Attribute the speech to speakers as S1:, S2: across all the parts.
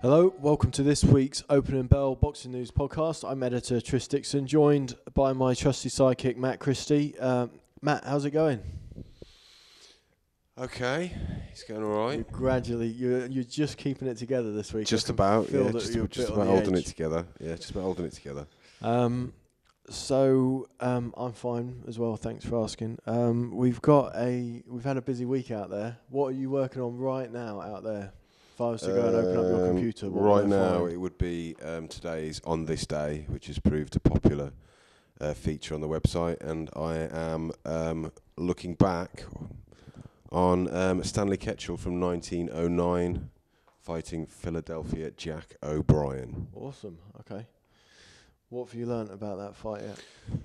S1: Hello, welcome to this week's Opening Bell Boxing News podcast. I'm editor Tris Dixon, joined by my trusty sidekick Matt Christie. Matt, how's it going?
S2: Okay, it's going all right.
S1: You're just keeping it together this week.
S2: Just about holding it together. Yeah, just about holding it together.
S1: I'm fine as well. Thanks for asking. We've had a busy week out there. What are you working on right now out there? If I was to go and open up your computer,
S2: right now it would be today's On This Day, which has proved a popular feature on the website, and I am looking back on Stanley Ketchel from 1909 fighting Philadelphia Jack O'Brien.
S1: Awesome. Okay. What have you learnt about that fight yet?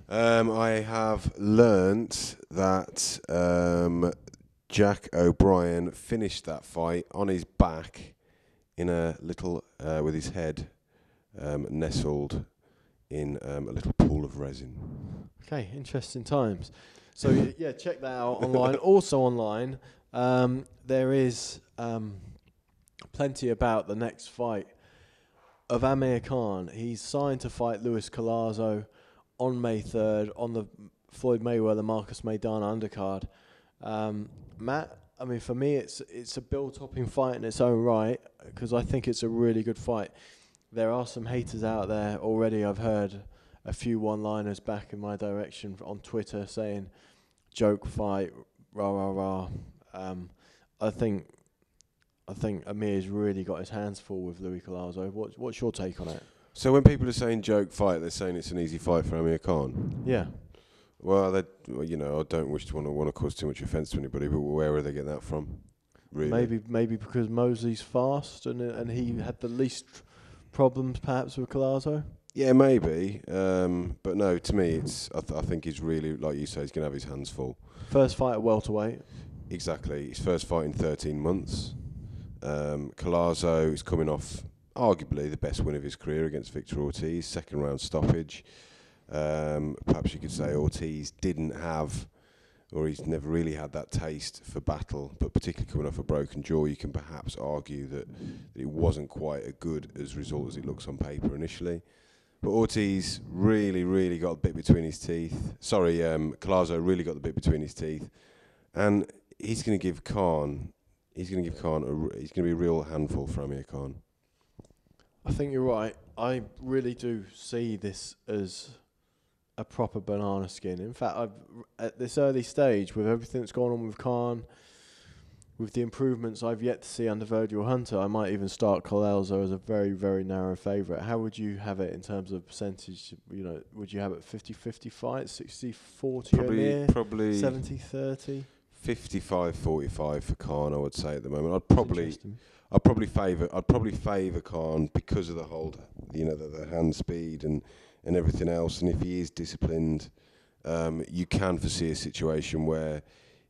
S2: I have learnt that Jack O'Brien finished that fight on his back in a little, with his head nestled in a little pool of resin.
S1: Okay, interesting times. So yeah, check that out online. Also online, there is plenty about the next fight of Amir Khan. He's signed to fight Luis Collazo on May 3rd on the Floyd Mayweather-Marcus Maidana undercard. Matt, I mean, for me, it's a bill-topping fight in its own right because I think it's a really good fight. There are some haters out there already. I've heard a few one-liners back in my direction on Twitter saying, joke fight, rah, rah, rah. I think Amir's really got his hands full with Luis Collazo. What's your take on it?
S2: So when people are saying joke fight, they're saying it's an easy fight for Amir Khan?
S1: Yeah.
S2: Well, I don't wish to want to cause too much offence to anybody, but where are they getting that from? Really?
S1: Maybe because Mosley's fast and he had the least problems perhaps with Collazo.
S2: Yeah, maybe. But no, to me, I think he's really, like you say, he's going to have his hands full.
S1: First fight at welterweight. Exactly.
S2: His first fight in 13 months. Collazo is coming off arguably the best win of his career against Victor Ortiz, second round stoppage. Perhaps you could say Ortiz didn't have, or he's never really had that taste for battle, but particularly coming off a broken jaw, you can perhaps argue that it wasn't quite as good as result as it looks on paper initially. But Ortiz really got a bit between his teeth. Collazo really got the bit between his teeth, and he's going to give Khan. He's going to be a real handful for Amir Khan.
S1: I think you're right. I really do see this as a proper banana skin. In fact, at this early stage, with everything that's going on with Khan, with the improvements I've yet to see under Virgil Hunter, I might even start Collazo as a very, very narrow favourite. How would you have it in terms of percentage? You know, would you have it 50-50 fight, 60-40
S2: probably
S1: 70-30?
S2: 55-45 for Khan, I would say at the moment. I'd probably favour Khan because of the hold, the hand speed and everything else. And if he is disciplined, you can foresee a situation where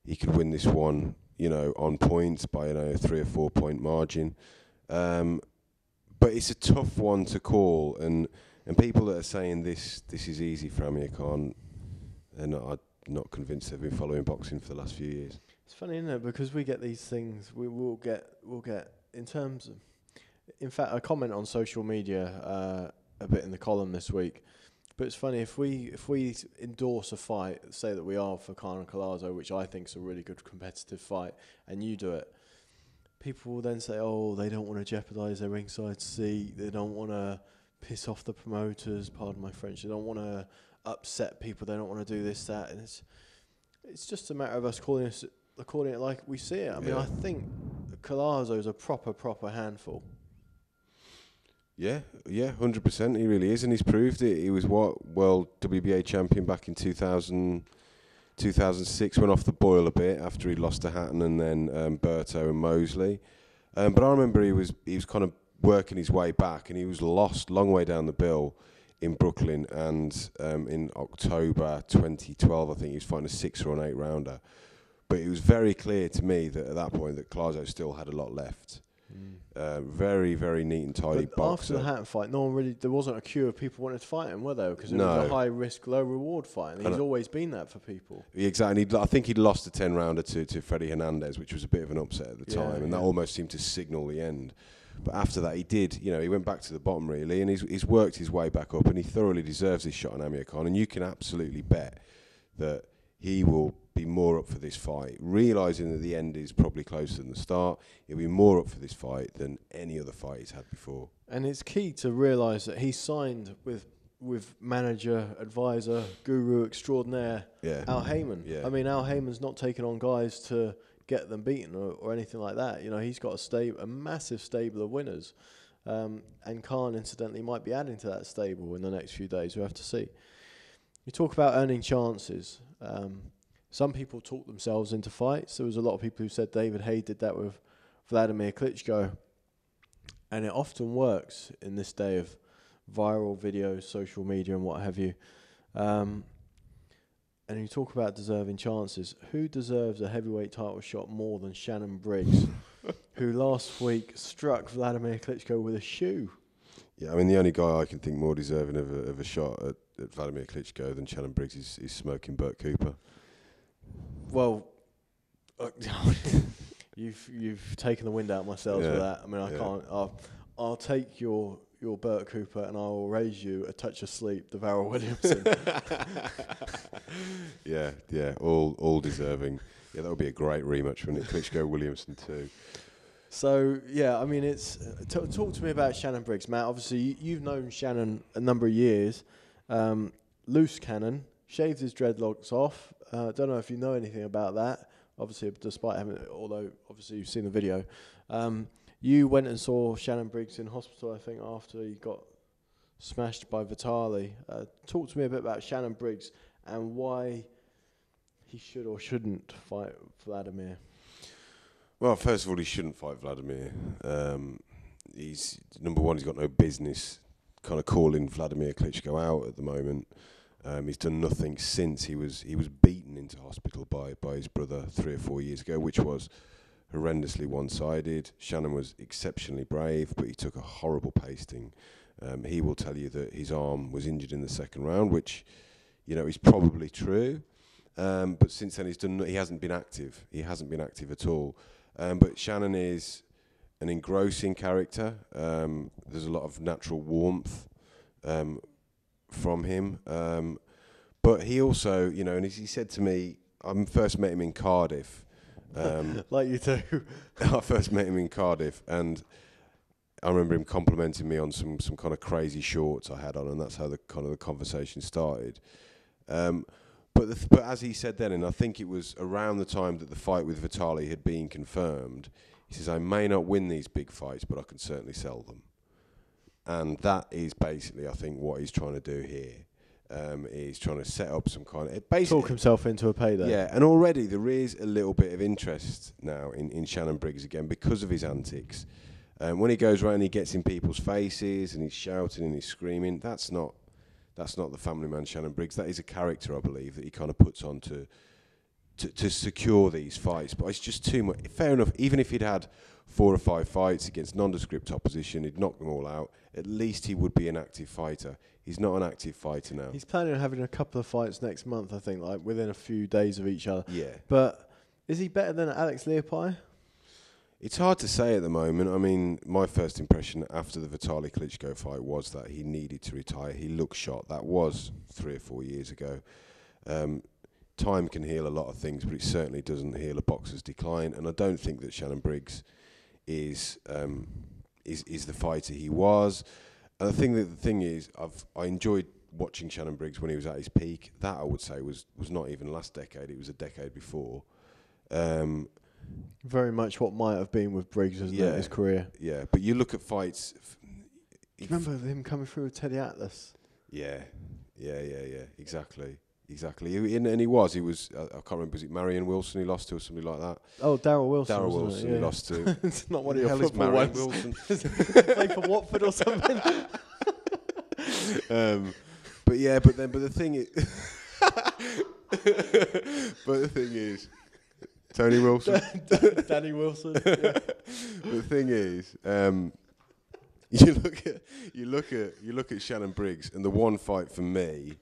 S2: he could win this one, on points by a 3 or 4 point margin. But it's a tough one to call, and people that are saying this is easy for Amir Khan, I'm not convinced they've been following boxing for the last few years.
S1: It's funny, isn't it? Because we get these things, we'll get in terms of. In fact, I comment on social media a bit in the column this week. But it's funny, if we endorse a fight, say that we are for Khan and Collazo, which I think is a really good competitive fight, and you do it, people will then say, oh, they don't want to jeopardise their ringside seat, they don't want to piss off the promoters, pardon my French, they don't want to upset people, they don't want to do this, that, and it's just a matter of us calling it like we see it. I mean, I think Collazo is a proper handful.
S2: Yeah, 100%. He really is, and he's proved it. He was world WBA champion back in 2006. Went off the boil a bit after he lost to Hatton and then Berto and Mosley. But I remember he was kind of working his way back, and he was lost long way down the bill in Brooklyn. And in October 2012, I think he was fighting a 6 or an 8 rounder. But it was very clear to me that at that point that Collazo still had a lot left. Very, very neat and tidy boxer.
S1: After the Hatton fight, there wasn't a queue of people wanting to fight him, were there? Because it was a high risk, low reward fight, and he's always been that for people.
S2: Exactly. I think he'd lost a 10 rounder to Freddie Hernandez, which was a bit of an upset at the time, and that almost seemed to signal the end. But after that, he went back to the bottom really, and he's worked his way back up, and he thoroughly deserves this shot on Amir Khan. And you can absolutely bet that he will be more up for this fight, realising that the end is probably closer than the start. He'll be more up for this fight than any other fight he's had before.
S1: And it's key to realise that he signed with manager, advisor, guru extraordinaire, Al Heyman.
S2: Yeah.
S1: I mean, Al Heyman's not taking on guys to get them beaten or anything like that. You know, he's got a massive stable of winners. And Khan, incidentally, might be adding to that stable in the next few days. We'll have to see. You talk about earning chances. Some people talk themselves into fights. There was a lot of people who said David Haye did that with Wladimir Klitschko. And it often works in this day of viral videos, social media and what have you. And you talk about deserving chances. Who deserves a heavyweight title shot more than Shannon Briggs, who last week struck Wladimir Klitschko with a shoe?
S2: Yeah, I mean, the only guy I can think more deserving of a shot at Wladimir Klitschko than Shannon Briggs is smoking Burt Cooper.
S1: Well, you've taken the wind out of my sails with that. I mean, I can't. I'll take your Burt Cooper and I will raise you a touch of sleep, the Varel Williamson.
S2: yeah, all deserving. Yeah, that would be a great rematch, wouldn't it? Klitschko Williamson too.
S1: So yeah, I mean, it's talk to me about Shannon Briggs, Matt. Obviously, you've known Shannon a number of years. Loose cannon, shaved his dreadlocks off. Don't know if you know anything about that. Obviously, despite having, although obviously you've seen the video. You went and saw Shannon Briggs in hospital, I think, after he got smashed by Vitali. Talk to me a bit about Shannon Briggs and why he should or shouldn't fight Wladimir.
S2: Well, first of all, he shouldn't fight Wladimir. He's number one. He's got no business kind of calling Wladimir Klitschko out at the moment. He's done nothing since he was beaten into hospital by his brother 3 or 4 years ago, which was horrendously one-sided. Shannon was exceptionally brave, but he took a horrible pasting. He will tell you that his arm was injured in the second round, which, is probably true. But since then, he hasn't been active. He hasn't been active at all. But Shannon is an engrossing character. There's a lot of natural warmth from him. But he also, and as he said to me, I first met him in Cardiff.
S1: Like you too.
S2: I first met him in Cardiff, and I remember him complimenting me on some kind of crazy shorts I had on, and that's how the conversation started. But as he said then, and I think it was around the time that the fight with Vitali had been confirmed, he says, I may not win these big fights, but I can certainly sell them. And that is basically, I think, what he's trying to do here. He's trying to set up some kind of...
S1: Talk himself into a payday.
S2: Yeah, and already there is a little bit of interest now in Shannon Briggs again because of his antics. When he goes around, he gets in people's faces and he's shouting and he's screaming. That's not the family man Shannon Briggs. That is a character, I believe, that he kind of puts on to secure these fights. But it's just too much. Fair enough, even if he'd had 4 or 5 fights against nondescript opposition, he'd knock them all out. At least he would be an active fighter. He's not an active fighter now.
S1: He's planning on having a couple of fights next month, I think, like within a few days of each other.
S2: Yeah.
S1: But is he better than Alex Leopai?
S2: It's hard to say at the moment. I mean, my first impression after the Vitali Klitschko fight was that he needed to retire. He looked shot. That was 3 or 4 years ago. Time can heal a lot of things, but it certainly doesn't heal a boxer's decline. And I don't think that Shannon Briggs is the fighter he was. And I think that the thing is, I enjoyed watching Shannon Briggs when he was at his peak. That I would say was not even last decade; it was a decade before.
S1: Very much what might have been with Briggs, isn't it, his career?
S2: Yeah, but you look at fights.
S1: Do you remember him coming through with Teddy Atlas?
S2: Yeah, exactly. And he was. I can't remember. Was it Marion Wilson he lost to, or somebody like that?
S1: Oh, Darryl Wilson.
S2: Darryl Wilson he lost to.
S1: It's not one of your football
S2: Marion
S1: ones.
S2: Wilson.
S1: Play for Watford or something.
S2: But the thing is, Tony Wilson,
S1: Danny Wilson. Yeah.
S2: But the thing is, you look at Shannon Briggs, and the one fight for me.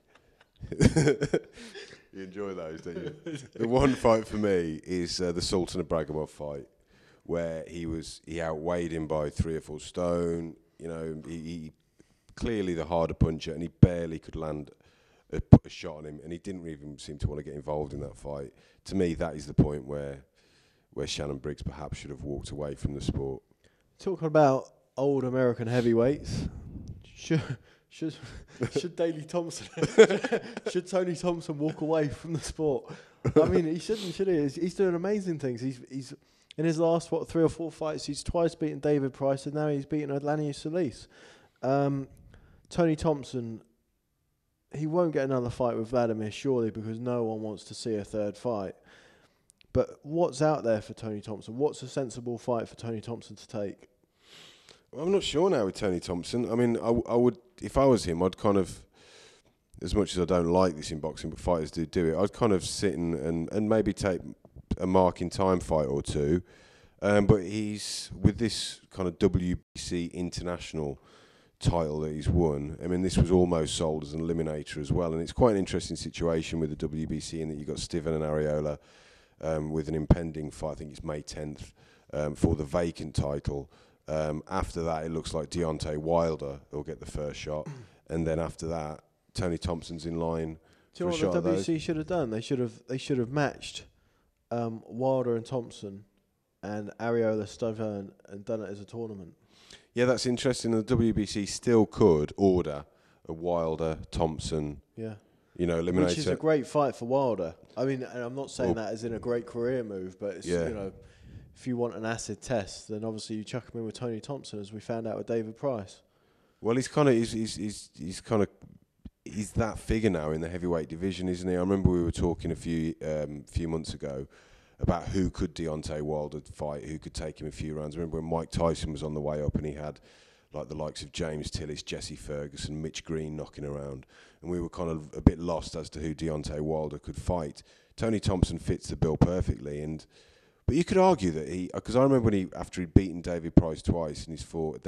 S2: You enjoy those, don't you? The one fight for me is the Sultan of Bragomov fight, where he outweighed him by 3 or 4 stone. You know, he clearly the harder puncher, and he barely could land a shot on him, and he didn't even seem to want to get involved in that fight. To me, that is the point where Shannon Briggs perhaps should have walked away from the sport.
S1: Talking about old American heavyweights, should Daley Thompson should Tony Thompson walk away from the sport? I mean, he shouldn't, should he? He's doing amazing things. He's in his last 3 or 4 fights, he's twice beaten David Price, and now he's beaten Odlanier Solis. Tony Thompson, he won't get another fight with Wladimir, surely, because no one wants to see a third fight. But what's out there for Tony Thompson? What's a sensible fight for Tony Thompson to take?
S2: Well, I'm not sure now with Tony Thompson. I mean, I would, if I was him, I'd kind of, as much as I don't like this in boxing, but fighters do it, I'd kind of sit and maybe take a mark in time fight or two. But he's, with this kind of WBC international title that he's won, I mean, this was almost sold as an eliminator as well, and it's quite an interesting situation with the WBC in that you've got Stiven and Areola with an impending fight, I think it's May 10th, for the vacant title. After that, it looks like Deontay Wilder will get the first shot, and then after that, Tony Thompson's in line.
S1: Do you know what the WBC should have done? They should have matched Wilder and Thompson and Areola Stiven and done it as a tournament.
S2: Yeah, that's interesting. The WBC still could order a Wilder Thompson, eliminator,
S1: which is a great fight for Wilder. I mean, and I'm not saying that as in a great career move, but it's, if you want an acid test, then obviously you chuck him in with Tony Thompson, as we found out with David Price.
S2: Well, he's that figure now in the heavyweight division, isn't he? I remember we were talking a few months ago about who could Deontay Wilder fight, who could take him a few rounds. I remember when Mike Tyson was on the way up and he had like the likes of James Tillis, Jesse Ferguson, Mitch Green knocking around, and we were kind of a bit lost as to who Deontay Wilder could fight. Tony Thompson fits the bill perfectly, but you could argue that because I remember when after he'd beaten David Price twice and he fought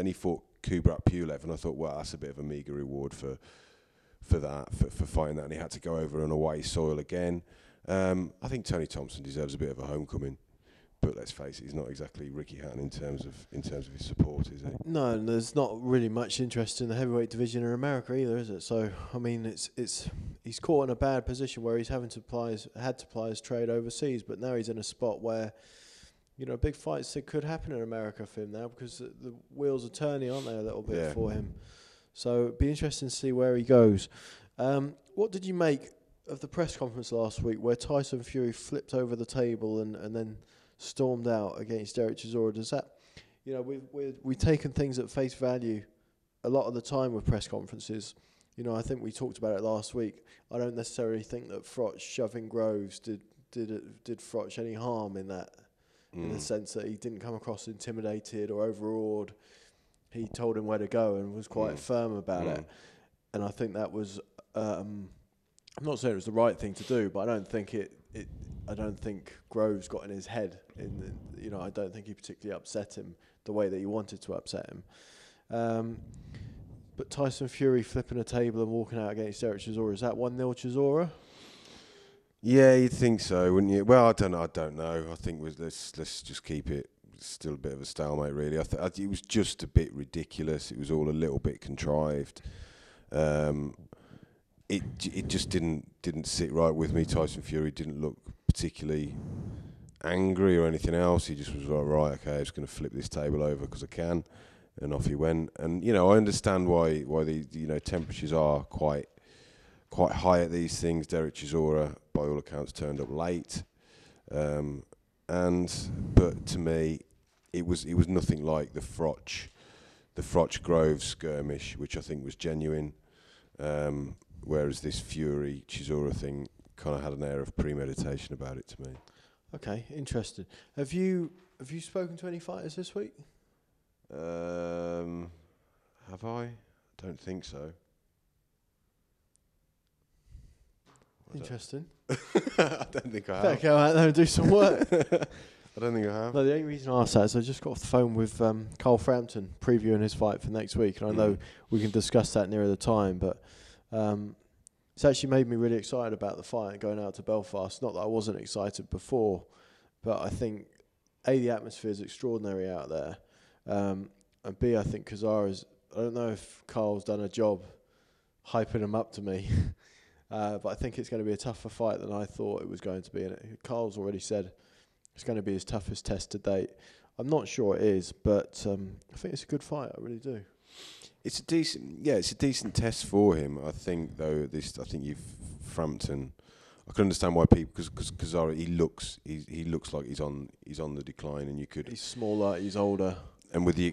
S2: Kubrat Pulev, and I thought, well, that's a bit of a meagre reward for fighting that, and he had to go over on away soil again. I think Tony Thompson deserves a bit of a homecoming, but let's face it, he's not exactly Ricky Hatton in terms of his support, is he? No,
S1: and there's not really much interest in the heavyweight division in America either, is it? So I mean, he's caught in a bad position where he's had to apply his trade overseas, but now he's in a spot where, big fights that could happen in America for him now, because the wheels are turning, aren't they, a little bit for him. So it'd be interesting to see where he goes. What did you make of the press conference last week where Tyson Fury flipped over the table and then stormed out against Derek Chisora? Does that, we've taken things at face value a lot of the time with press conferences. I think we talked about it last week. I don't necessarily think that Froch shoving Groves did Froch any harm in that, in the sense that he didn't come across intimidated or overawed. He told him where to go and was quite firm about it. And I think that was, I'm not saying it was the right thing to do, but I don't think I don't think Groves got in his head. I don't think he particularly upset him the way that he wanted to upset him. But Tyson Fury flipping a table and walking out against Derek Chisora, is that 1-0 Chisora?
S2: Yeah, you'd think so, wouldn't you? Well, I don't know. I think let's just keep it. It's still a bit of a stalemate, really. It was just a bit ridiculous. It was all a little bit contrived. It just didn't sit right with me. Tyson Fury didn't look particularly angry or anything else. He just was like, right, okay, I'm just going to flip this table over because I can, and off he went. And I understand why the temperatures are quite high at these things. Derek Chisora, by all accounts, turned up late, but to me, it was nothing like the Froch Groves skirmish, which I think was genuine. Whereas this Fury Chisora thing kind of had an air of premeditation about it to me.
S1: Okay, interesting. Have you spoken to any fighters this week?
S2: Have I? Don't think so.
S1: Interesting.
S2: I don't think I have.
S1: Better go out there and do some work.
S2: I don't think I have.
S1: No, the only reason I asked that is I just got off the phone with Carl Frampton previewing his fight for next week, and I know we can discuss that nearer the time, but it's actually made me really excited about the fight and going out to Belfast. Not that I wasn't excited before, but I think A, the atmosphere is extraordinary out there, and B, I think Cazorla's, I don't know if Carl's done a job hyping him up to me, but I think it's going to be a tougher fight than I thought it was going to be. And Carl's already said it's going to be his toughest test to date. I'm not sure it is, but I think it's a good fight. I really do.
S2: It's a decent test for him. I think though Frampton. I can understand why people, because Cazorla, he looks like he's on the decline, and
S1: he's smaller, he's older,
S2: and with the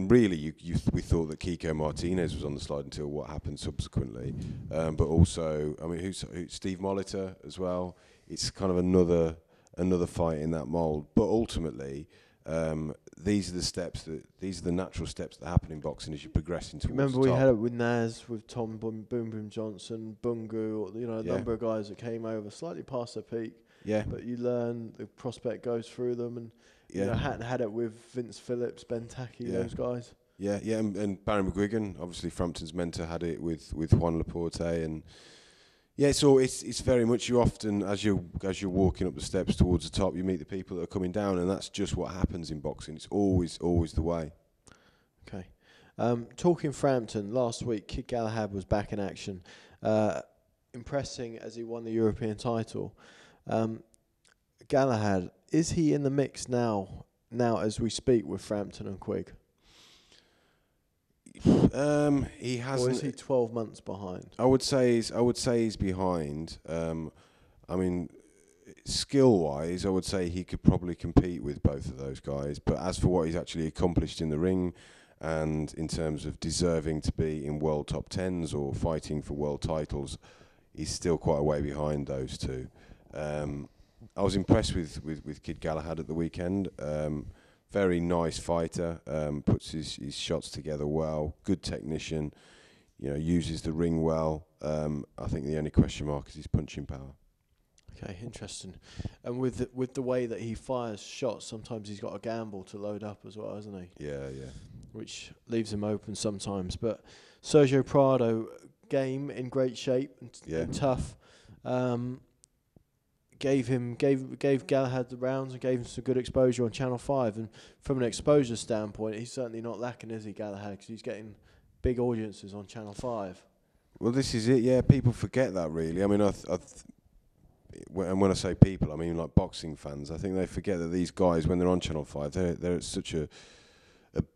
S2: really we thought that Kiko Martinez was on the slide until what happened subsequently, but also I mean who's Steve Molitor as well. It's kind of another fight in that mould, but ultimately. These are the natural steps that happen in boxing as you progress into.
S1: Remember, we had it with Naz, with Tom Boom Boom Johnson, Bungu, a number of guys that came over slightly past their peak.
S2: Yeah.
S1: But you learn, the prospect goes through them, and Hatton had it with Vince Phillips, Ben Taki, those guys. Yeah,
S2: and Barry McGuigan, obviously Frampton's mentor, had it with Juan Laporte, and it's very much, you often as you're walking up the steps towards the top, you meet the people that are coming down, and that's just what happens in boxing. It's always the way.
S1: Okay. Talking Frampton, last week Kid Galahad was back in action, impressing as he won the European title. Galahad, is he in the mix now as we speak with Frampton and Quigg?
S2: He hasn't.
S1: Or is he 12 months behind?
S2: I would say he's behind. I mean, skill-wise, I would say he could probably compete with both of those guys. But as for what he's actually accomplished in the ring, and in terms of deserving to be in world top tens or fighting for world titles, he's still quite a way behind those two. I was impressed with Kid Galahad at the weekend. Very nice fighter, puts his shots together well, good technician, uses the ring well. I think the only question mark is his punching power.
S1: Okay, interesting. And with the way that he fires shots, sometimes he's got a gamble to load up as well, hasn't he?
S2: Yeah.
S1: Which leaves him open sometimes. But Sergio Prado, game in great shape and tough. Gave Galahad the rounds and gave him some good exposure on Channel 5. And from an exposure standpoint, he's certainly not lacking, is he, Galahad? Because he's getting big audiences on Channel 5.
S2: Well, this is it. Yeah, people forget that, really. I mean, and when I say people, I mean like boxing fans. I think they forget that these guys, when they're on Channel 5, they're at such a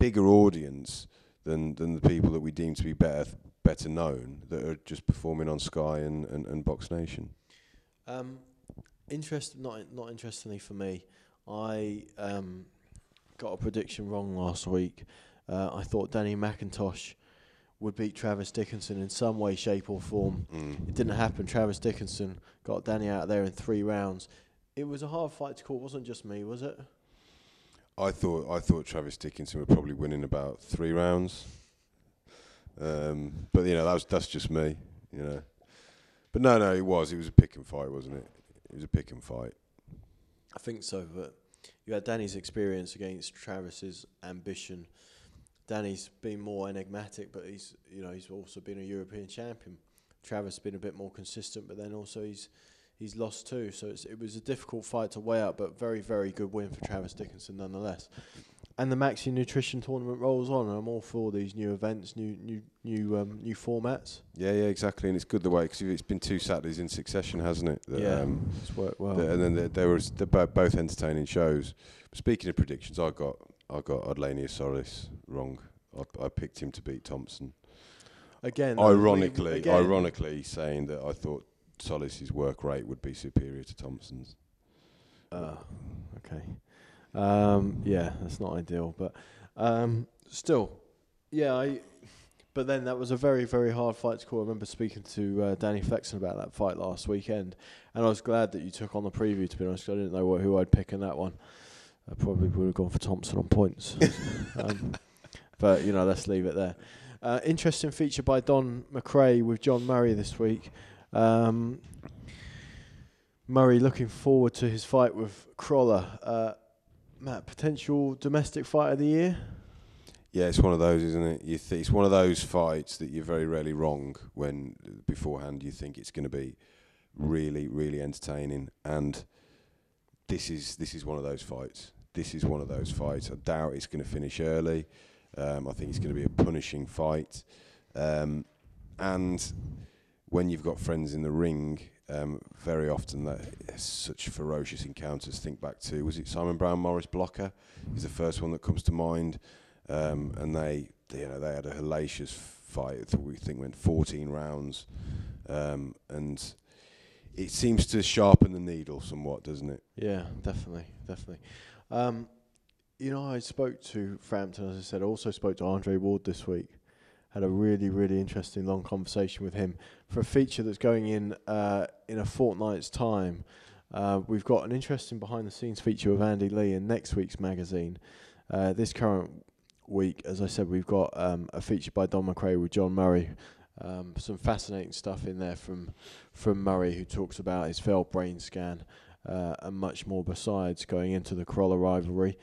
S2: bigger audience than the people that we deem to be better known, that are just performing on Sky and Box Nation.
S1: Not interestingly for me, I got a prediction wrong last week. I thought Danny McIntosh would beat Travis Dickinson in some way, shape or form. It didn't happen. Travis Dickinson got Danny out there in 3 rounds. It was a hard fight to call. It wasn't just me, was it?
S2: I thought Travis Dickinson would probably win in about 3 rounds. But that's just me, But no, it was a pick and fight, wasn't it? It was a pick and fight.
S1: I think so, but you had Danny's experience against Travis's ambition. Danny's been more enigmatic, but he's also been a European champion. Travis has been a bit more consistent, but then also he's lost too. So it was a difficult fight to weigh up, but very, very good win for Travis Dickinson nonetheless. And the Maxi Nutrition tournament rolls on, and I'm all for these new events, new formats.
S2: Yeah, exactly, and it's good the way, because it's been 2 Saturdays in succession, hasn't it?
S1: It's worked well.
S2: And then they're both entertaining shows. But speaking of predictions, I got Odlanier Solis wrong. I picked him to beat Thompson.
S1: Again,
S2: ironically, saying that I thought Solis's work rate would be superior to Thompson's.
S1: Okay. That's not ideal, but still, but then that was a very, very hard fight to call. I remember speaking to Danny Flexen about that fight last weekend, and I was glad that you took on the preview, to be honest, 'cause I didn't know who I'd pick in that one. I probably would have gone for Thompson on points. But, let's leave it there. Interesting feature by Don McRae with John Murray this week. Murray looking forward to his fight with Crawler. Matt, potential domestic fight of the year?
S2: Yeah, it's one of those, isn't it? It's one of those fights that you're very rarely wrong when beforehand you think it's going to be really, really entertaining. And this is one of those fights. this is one of those fights. I doubt it's going to finish early. I think it's going to be a punishing fight. And when you've got friends in the ring, very often that such ferocious encounters. Think back to, was it Simon Brown Morris Blocker? Is the first one that comes to mind. And they had a hellacious fight that we think went 14 rounds. And it seems to sharpen the needle somewhat, doesn't it?
S1: Yeah, definitely. I spoke to Frampton, as I said. I also spoke to Andre Ward this week. Had a really, really interesting long conversation with him for a feature that's going in a fortnight's time. We've got an interesting behind-the-scenes feature with Andy Lee in next week's magazine. This current week, as I said, we've got a feature by Don McRae with John Murray. Some fascinating stuff in there from Murray, who talks about his failed brain scan and much more besides going into the Corolla rivalry.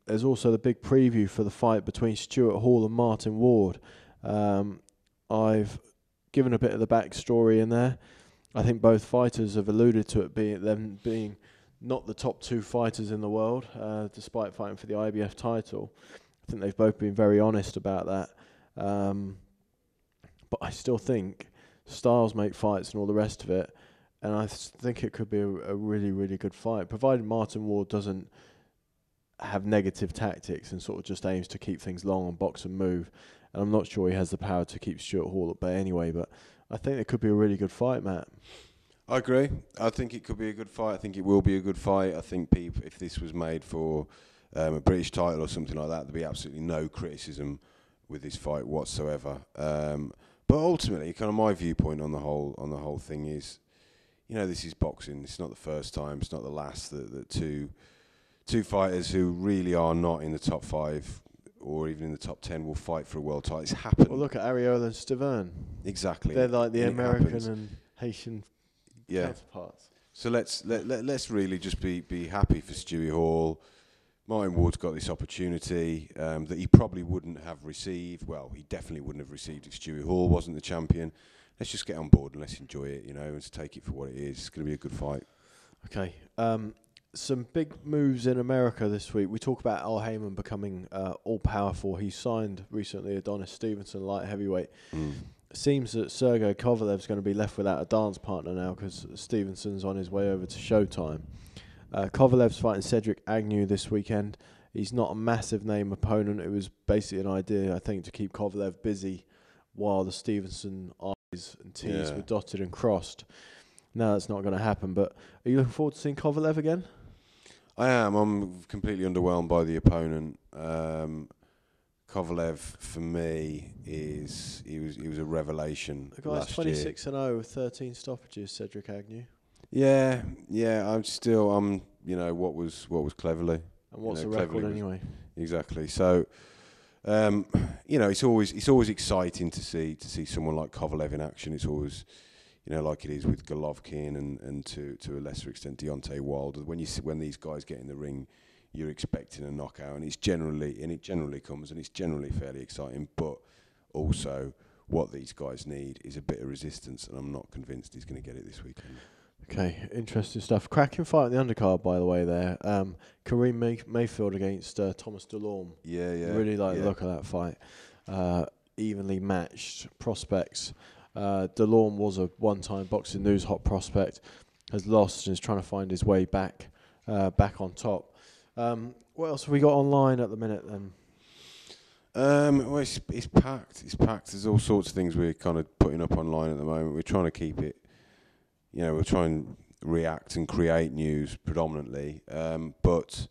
S1: There's also the big preview for the fight between Stuart Hall and Martin Ward. I've given a bit of the backstory in there. I think both fighters have alluded to it being not the top two fighters in the world, despite fighting for the IBF title. I think they've both been very honest about that. But I still think styles make fights and all the rest of it. And I think it could be a really, really good fight, provided Martin Ward doesn't have negative tactics and sort of just aims to keep things long and box and move. And I'm not sure he has the power to keep Stuart Hall at bay anyway, but I think it could be a really good fight, Matt.
S2: I agree. I think it could be a good fight. I think it will be a good fight. I think if this was made for a British title or something like that, there'd be absolutely no criticism with this fight whatsoever. But ultimately, kind of my viewpoint on the whole thing is, this is boxing. It's not the first time. It's not the last that two fighters who really are not in the top 5 or even in the top 10 will fight for a world title. It's happened.
S1: Well, look at Ariola and Stavern.
S2: Exactly.
S1: They're like the American and Haitian counterparts.
S2: So let's really just be happy for Stewie Hall. Martin Ward's got this opportunity that he probably wouldn't have received. Well, he definitely wouldn't have received if Stewie Hall wasn't the champion. Let's just get on board and let's enjoy it, and let's take it for what it is. It's going to be a good fight.
S1: Okay. Some big moves in America this week. We talk about Al Heyman becoming all-powerful. He signed recently Adonis Stevenson, light heavyweight. It seems that Sergey Kovalev's going to be left without a dance partner now because Stevenson's on his way over to Showtime. Kovalev's fighting Cedric Agnew this weekend. He's not a massive name opponent. It was basically an idea, I think, to keep Kovalev busy while the Stevenson I's and T's were dotted and crossed. No, that's not going to happen. But are you looking forward to seeing Kovalev again?
S2: I am. I'm completely underwhelmed by the opponent. Kovalev, for me, he was a revelation.
S1: The guy's 26-0 with 13 stoppages, Cedric Agnew.
S2: Yeah. I'm what was Cleverly.
S1: And what's the record anyway?
S2: Exactly. So, it's always exciting to see someone like Kovalev in action. It's always, like it is with Golovkin and to a lesser extent Deontay Wilder. When these guys get in the ring, you're expecting a knockout, and it generally comes, and it's generally fairly exciting. But also, what these guys need is a bit of resistance, and I'm not convinced he's going to get it this weekend.
S1: Okay, interesting stuff. Cracking fight in the undercard, by the way. There, Kareem Mayfield against Thomas Delorme.
S2: Yeah.
S1: Really like the look of that fight. Evenly matched prospects. Delorme was a one-time Boxing News hot prospect, has lost and is trying to find his way back on top. What else have we got online at the minute then?
S2: Well, it's packed. It's packed. There's all sorts of things we're kind of putting up online at the moment. We're trying to keep it. We'll try and react and create news predominantly. But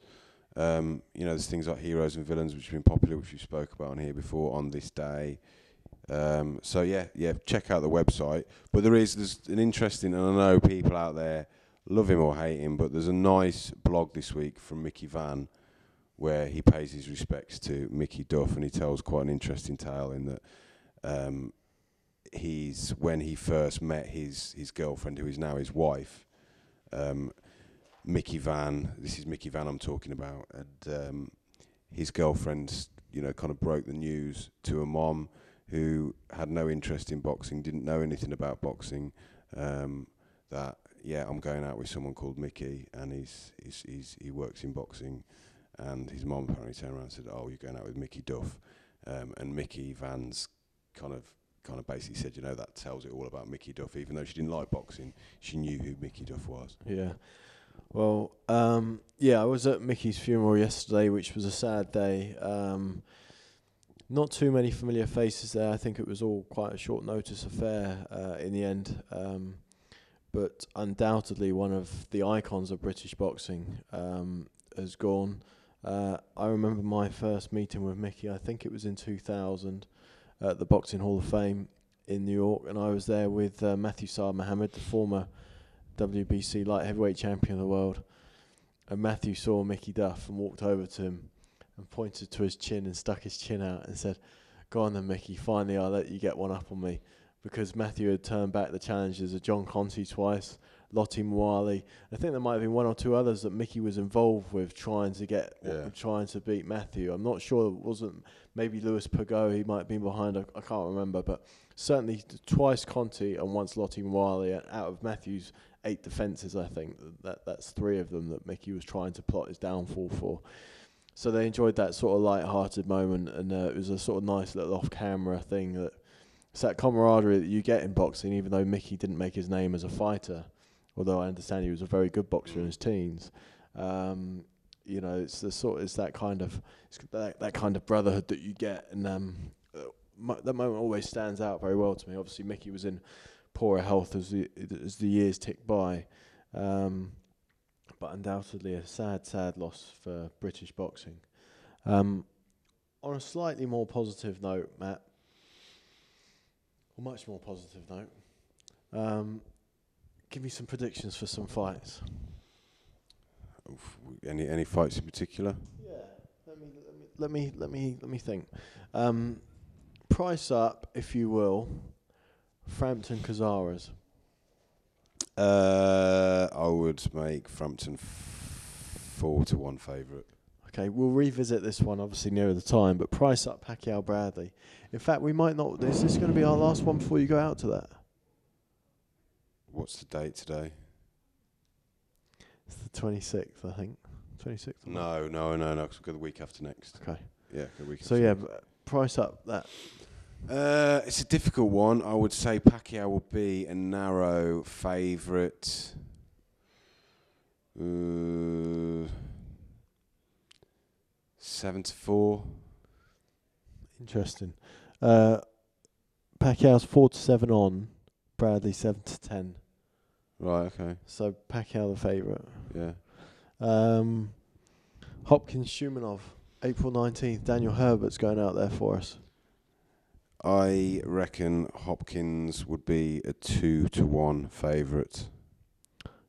S2: there's things like heroes and villains which have been popular, which we spoke about on here before on this day. So check out the website. But there's an interesting, and I know people out there love him or hate him, but there's a nice blog this week from Mickey Van where he pays his respects to Mickey Duff, and he tells quite an interesting tale in that when he first met his girlfriend, who is now his wife, Mickey Van, this is Mickey Van I'm talking about, and his girlfriend, kind of broke the news to a mom who had no interest in boxing, didn't know anything about boxing, that yeah, I'm going out with someone called Mickey, and he works in boxing, and his mum apparently turned around and said, oh, you're going out with Mickey Duff, and Mickey Vans kind of basically said, that tells it all about Mickey Duff. Even though she didn't like boxing, she knew who Mickey Duff was.
S1: Yeah. Well, I was at Mickey's funeral yesterday, which was a sad day. Not too many familiar faces there. I think it was all quite a short notice affair in the end. But undoubtedly one of the icons of British boxing has gone. I remember my first meeting with Mickey, I think it was in 2000, at the Boxing Hall of Fame in New York, and I was there with Matthew Saad Mohammed, the former WBC light heavyweight champion of the world. And Matthew saw Mickey Duff and walked over to him and pointed to his chin and stuck his chin out and said, go on then, Mickey, finally I'll let you get one up on me. Because Matthew had turned back the challenges of John Conti twice, Lottie Mwali. I think there might have been one or two others that Mickey was involved with trying to beat Matthew. I'm not sure it wasn't maybe Luis Pago, he might have been behind, I can't remember, but certainly twice Conti and once Lottie Mwali. Out of Matthew's 8 defences, I think, that's 3 of them that Mickey was trying to plot his downfall for. So they enjoyed that sort of light-hearted moment, and it was a sort of nice little off-camera thing. It's that camaraderie that you get in boxing, even though Mickey didn't make his name as a fighter, although I understand he was a very good boxer in his teens. It's that kind of brotherhood that you get, and that moment always stands out very well to me. Obviously, Mickey was in poorer health as the years ticked by. But undoubtedly a sad loss for British boxing. On a slightly more positive note, Matt, or much more positive note, give me some predictions for some fights.
S2: Any fights in particular?
S1: Yeah, let me think. Price up, if you will, Frampton Cazares.
S2: I would make Frampton 4-1 favourite.
S1: Okay, we'll revisit this one obviously nearer the time, but price up Pacquiao Bradley. In fact, we might not. Is this going to be our last one before you go out to that?
S2: What's the date today?
S1: It's the 26th, I think. 26th?
S2: No, because we'll go the week after next.
S1: Okay.
S2: Yeah, the week
S1: so,
S2: after
S1: yeah, price up that.
S2: It's a difficult one. I would say Pacquiao will be a narrow favourite. 7-4.
S1: Interesting. Pacquiao's 4-7 on. Bradley 7-10.
S2: Right. Okay.
S1: So Pacquiao the favourite.
S2: Yeah.
S1: Hopkins Shumanov, April 19th. Daniel Herbert's going out there for us.
S2: I reckon Hopkins would be a 2-1 favourite.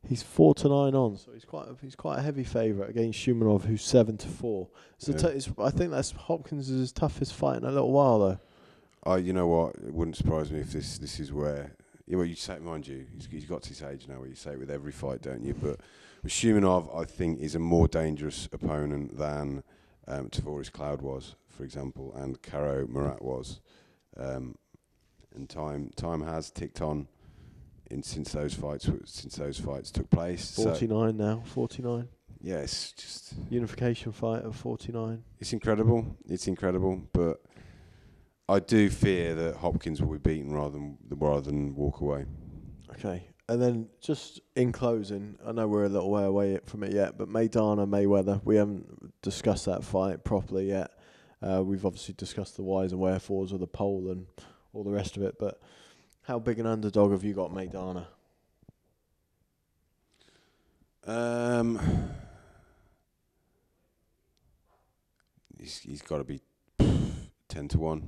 S1: He's 4-9 on, so he's quite a heavy favourite against Shumanov, who's 7-4. So I think that's Hopkins' toughest fight in a little while, though.
S2: You know what? It wouldn't surprise me if this is where. You say, mind you, he's got to his age now where you say it with every fight, don't you? But Shumanov, I think, is a more dangerous opponent than Tavoris Cloud was, for example, and Karo Murat was. And time has ticked on since those fights took place.
S1: 49 now, 49.
S2: Yeah, it's just
S1: unification fight of 49.
S2: It's incredible, but I do fear that Hopkins will be beaten rather than walk away. Okay,
S1: and then just in closing, I know we're a little way away from it yet, but Maidana Mayweather, we haven't discussed that fight properly yet. We've obviously discussed the whys and wherefores of the poll and all the rest of it, but how big an underdog have you got Maidana?
S2: He's got to be 10-1.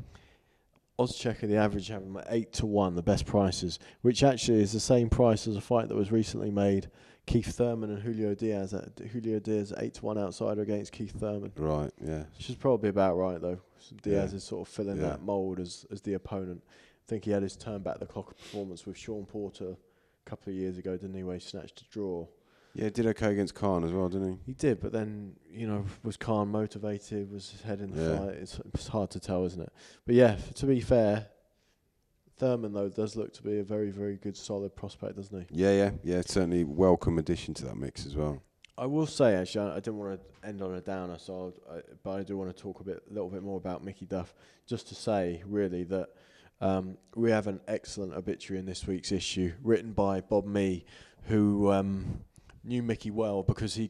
S1: Oddschecker, the average have him at 8-1, the best prices, which actually is the same price as a fight that was recently made. Keith Thurman and Julio Diaz. Julio Diaz 8-1 outsider against Keith Thurman.
S2: Right, yeah.
S1: Which is probably about right though. Diaz is sort of filling that mould as the opponent. I think he had his turn back the clock performance with Sean Porter a couple of years ago, didn't he, where he snatched a draw.
S2: Yeah, did okay against Khan as well, didn't he?
S1: He did, but then, was Khan motivated, was heading the fight? It's hard to tell, isn't it? But yeah, to be fair, Thurman, though, does look to be a very, very good, solid prospect, doesn't he?
S2: Yeah. Certainly welcome addition to that mix as well.
S1: I will say, actually, I didn't want to end on a downer, but I do want to talk a little bit more about Mickey Duff. Just to say, really, that we have an excellent obituary in this week's issue, written by Bob Mee, who knew Mickey well because he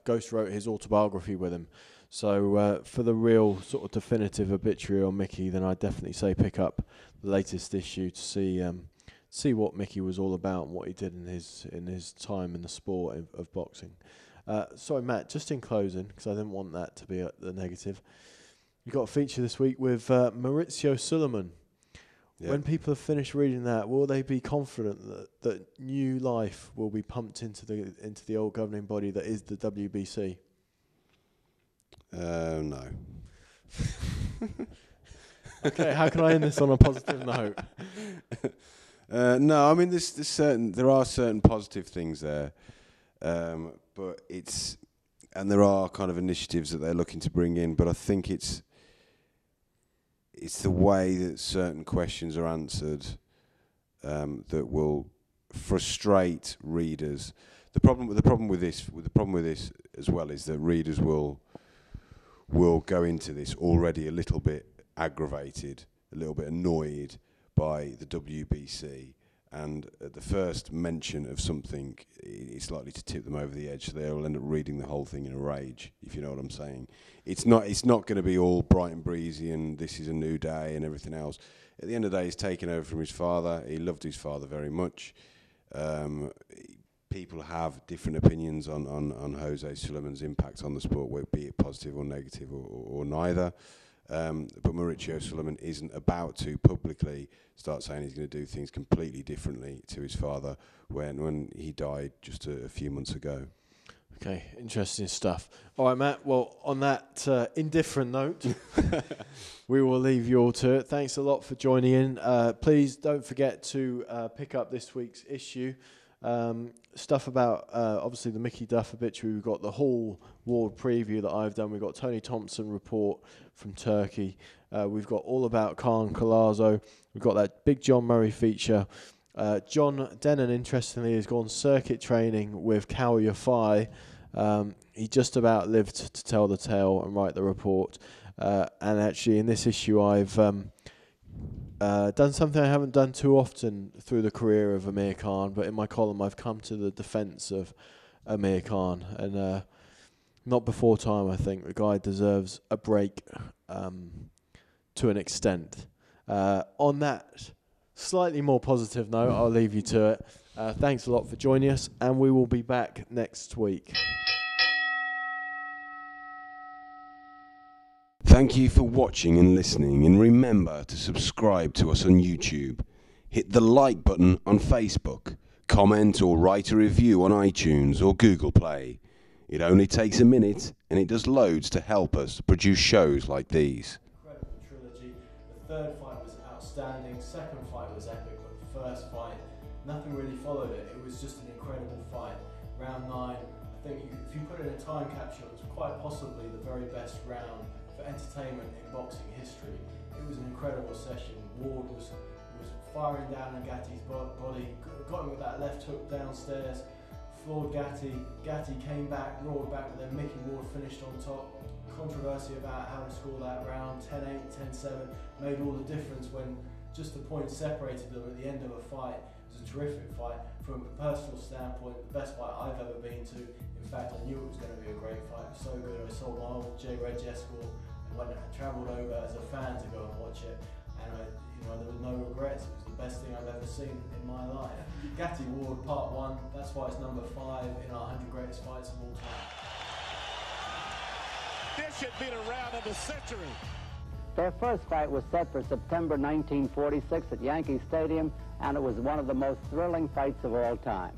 S1: ghost wrote his autobiography with him. So for the real sort of definitive obituary on Mickey, then I'd definitely say pick up the latest issue to see what Mickey was all about and what he did in his time in the sport of boxing. Sorry, Matt, just in closing, because I didn't want that to be the negative. You've got a feature this week with Maurizio Sulaiman. Yeah. When people have finished reading that, will they be confident that new life will be pumped into the old governing body that is the WBC?
S2: No.
S1: Okay, how can I end this on a positive note?
S2: No, I mean there are certain positive things there, but there are kind of initiatives that they're looking to bring in. But I think it's the way that certain questions are answered that will frustrate readers. The problem with this as well is that readers will go into this already a little bit aggravated, a little bit annoyed by the WBC, and at the first mention of something, it's likely to tip them over the edge. So they'll end up reading the whole thing in a rage, if you know what I'm saying. It's not going to be all bright and breezy and this is a new day and everything else. At the end of the day, he's taken over from his father. He loved his father very much. People have different opinions on Jose Sulaiman's impact on the sport, be it positive or negative or neither. But Maurizio Sulaiman isn't about to publicly start saying he's going to do things completely differently to his father when he died just a few months ago.
S1: Okay, interesting stuff. All right, Matt. Well, on that indifferent note, we will leave you all to it. Thanks a lot for joining in. Please don't forget to pick up this week's issue. Stuff about obviously the Mickey Duff obituary. We've got the Hall Ward preview that I've done. We've got Tony Thompson report from Turkey. We've got all about Khan Collazo. We've got that big John Murray feature. John Denon, interestingly, has gone circuit training with Kao Yafai. He just about lived to tell the tale and write the report. And actually, in this issue, I've done something I haven't done too often through the career of Amir Khan, but in my column I've come to the defence of Amir Khan, and not before time. I think the guy deserves a break to an extent. On that slightly more positive note, I'll leave you to it. Thanks a lot for joining us, and we will be back next week.
S2: Thank you for watching and listening, and remember to subscribe to us on YouTube. Hit the like button on Facebook. Comment or write a review on iTunes or Google Play. It only takes a minute, and it does loads to help us produce shows like these.
S1: Incredible trilogy. The third fight was outstanding. Second fight was epic, but the first fight, nothing really followed it. It was just an incredible fight. Round 9, I think if you put it in a time capsule, it's quite possibly the very best round for entertainment in boxing history. It was an incredible session. Ward was firing down on Gatti's body, got him with that left hook downstairs, floored Gatti. Gatti came back, roared back, but then Mickey Ward finished on top. Controversy about how to score that round, 10-8, 10-7, made all the difference when just the points separated them at the end of a fight. It was a terrific fight. From a personal standpoint, the best fight I've ever been to. In fact, I knew it was going to be a great fight. It was so good. I sold my old J. Reg Escort and went and travelled over as a fan to go and watch it. And there was no regrets. It was the best thing I've ever seen in my life. Gatti Ward Part 1. That's why it's number 5 in our 100 greatest fights of all time.
S3: This should be the round of the century.
S4: Their first fight was set for September 1946 at Yankee Stadium, and it was one of the most thrilling fights of all time.